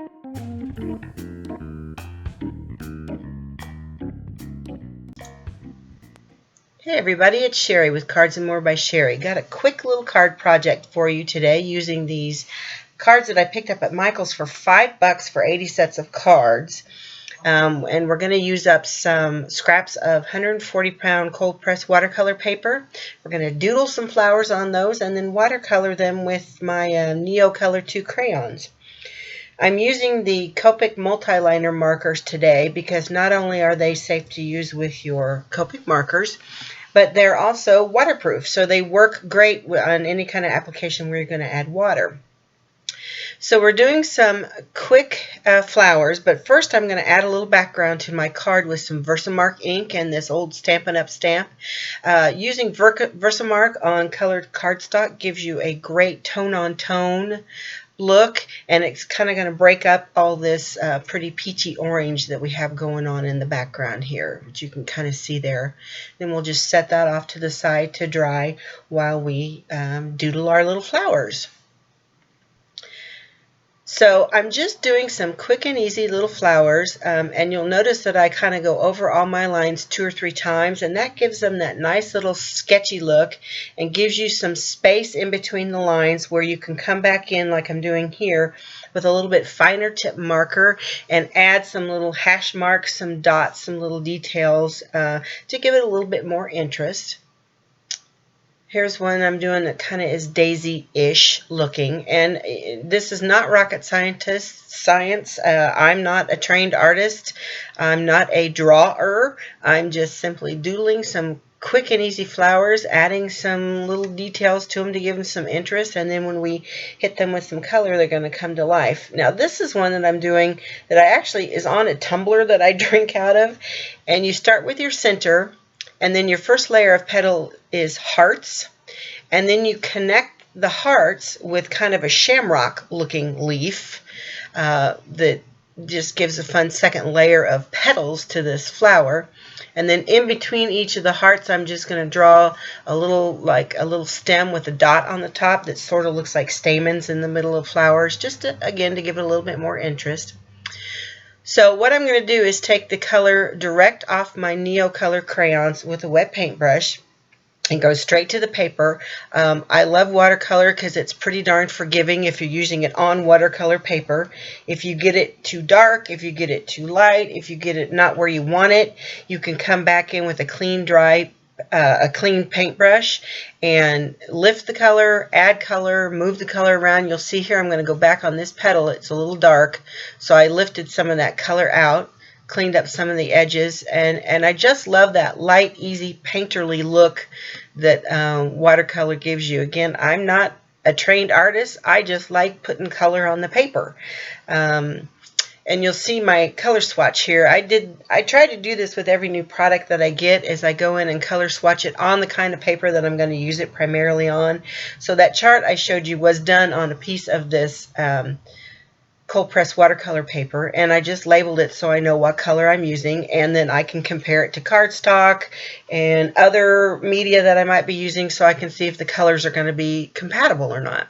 Hey everybody, it's Sherry with Cards and More by Sherry. Got a quick little card project for you today using these cards that I picked up at Michael's for $5 for 80 sets of cards. And we're going to use up some scraps of 140-pound cold pressed watercolor paper. We're going to doodle some flowers on those and then watercolor them with my Neo Color 2 crayons. I'm using the Copic multi-liner markers today because not only are they safe to use with your Copic markers, but they're also waterproof, so they work great on any kind of application where you're going to add water. So we're doing some quick flowers, but first I'm going to add a little background to my card with some Versamark ink and this old Stampin' Up! Stamp. Using Versamark on colored cardstock gives you a great tone-on-tone look, and it's kind of going to break up all this pretty peachy orange that we have going on in the background here, which you can kind of see there. Then we'll just set that off to the side to dry while we doodle our little flowers. So I'm just doing some quick and easy little flowers, and you'll notice that I kind of go over all my lines 2 or 3 times, and that gives them that nice little sketchy look and gives you some space in between the lines where you can come back in like I'm doing here with a little bit finer tip marker and add some little hash marks, some dots, some little details to give it a little bit more interest. Here's one I'm doing that kind of is daisy-ish looking, and this is not rocket science. I'm not a trained artist. I'm not a drawer. I'm just simply doodling some quick and easy flowers, adding some little details to them to give them some interest, and then when we hit them with some color, they're going to come to life. Now, this is one that I'm doing that I actually is on a tumbler that I drink out of, and you start with your center, and then your first layer of petal is hearts, and then you connect the hearts with kind of a shamrock looking leaf that just gives a fun second layer of petals to this flower. And then in between each of the hearts, I'm just going to draw a little stem with a dot on the top that sort of looks like stamens in the middle of flowers, just to, again, to give it a little bit more interest. So what I'm going to do is take the color direct off my Neo Color crayons with a wet paintbrush and go straight to the paper. I love watercolor because it's pretty darn forgiving if you're using it on watercolor paper. If you get it too dark, if you get it too light, if you get it not where you want it, you can come back in with a clean paintbrush and lift the color, add color, move the color around. You'll see here I'm going to go back on this petal. It's a little dark, so I lifted some of that color out, cleaned up some of the edges, and I just love that light, easy, painterly look that watercolor gives you. Again, I'm not a trained artist. I just like putting color on the paper. And you'll see my color swatch here. I try to do this with every new product that I get as I go in and color swatch it on the kind of paper that I'm going to use it primarily on. So that chart I showed you was done on a piece of this cold pressed watercolor paper, and I just labeled it so I know what color I'm using, and then I can compare it to cardstock and other media that I might be using so I can see if the colors are going to be compatible or not.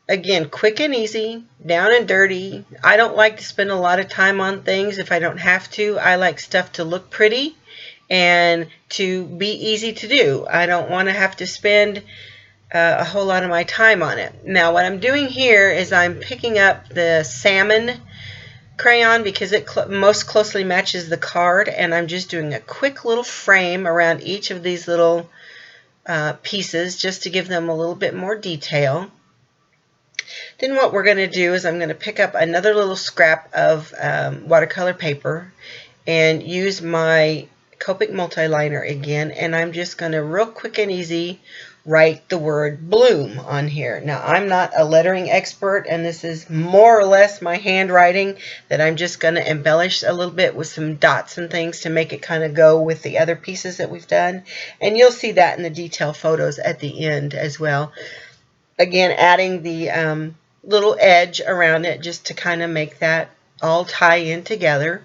Again, quick and easy, down and dirty. I don't like to spend a lot of time on things if I don't have to. I like stuff to look pretty and to be easy to do. I don't want to have to spend a whole lot of my time on it. Now, what I'm doing here is I'm picking up the salmon crayon because it most closely matches the card, and I'm just doing a quick little frame around each of these little pieces just to give them a little bit more detail. Then what we're going to do is I'm going to pick up another little scrap of watercolor paper and use my Copic multi-liner again, and I'm just going to real quick and easy write the word bloom on here. Now, I'm not a lettering expert, and this is more or less my handwriting that I'm just going to embellish a little bit with some dots and things to make it kind of go with the other pieces that we've done. And you'll see that in the detail photos at the end as well. Again, adding the little edge around it just to kind of make that all tie in together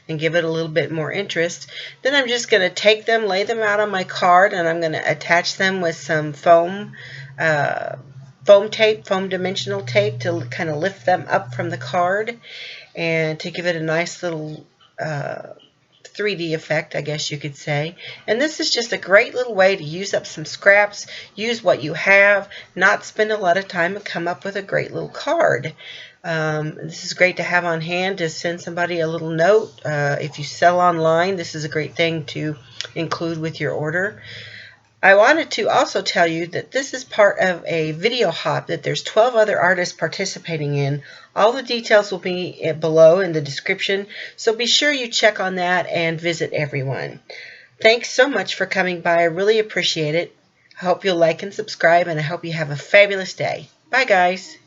and give it a little bit more interest. Then I'm just going to take them, lay them out on my card, and I'm going to attach them with some foam foam tape, foam dimensional tape, to kind of lift them up from the card and to give it a nice little 3D effect, I guess you could say. And this is just a great little way to use up some scraps, use what you have, not spend a lot of time, and come up with a great little card. This is great to have on hand to send somebody a little note. If you sell online, this is a great thing to include with your order. I wanted to also tell you that this is part of a video hop that there's 12 other artists participating in. All the details will be below in the description, so be sure you check on that and visit everyone. Thanks so much for coming by. I really appreciate it. I hope you'll like and subscribe, and I hope you have a fabulous day. Bye, guys.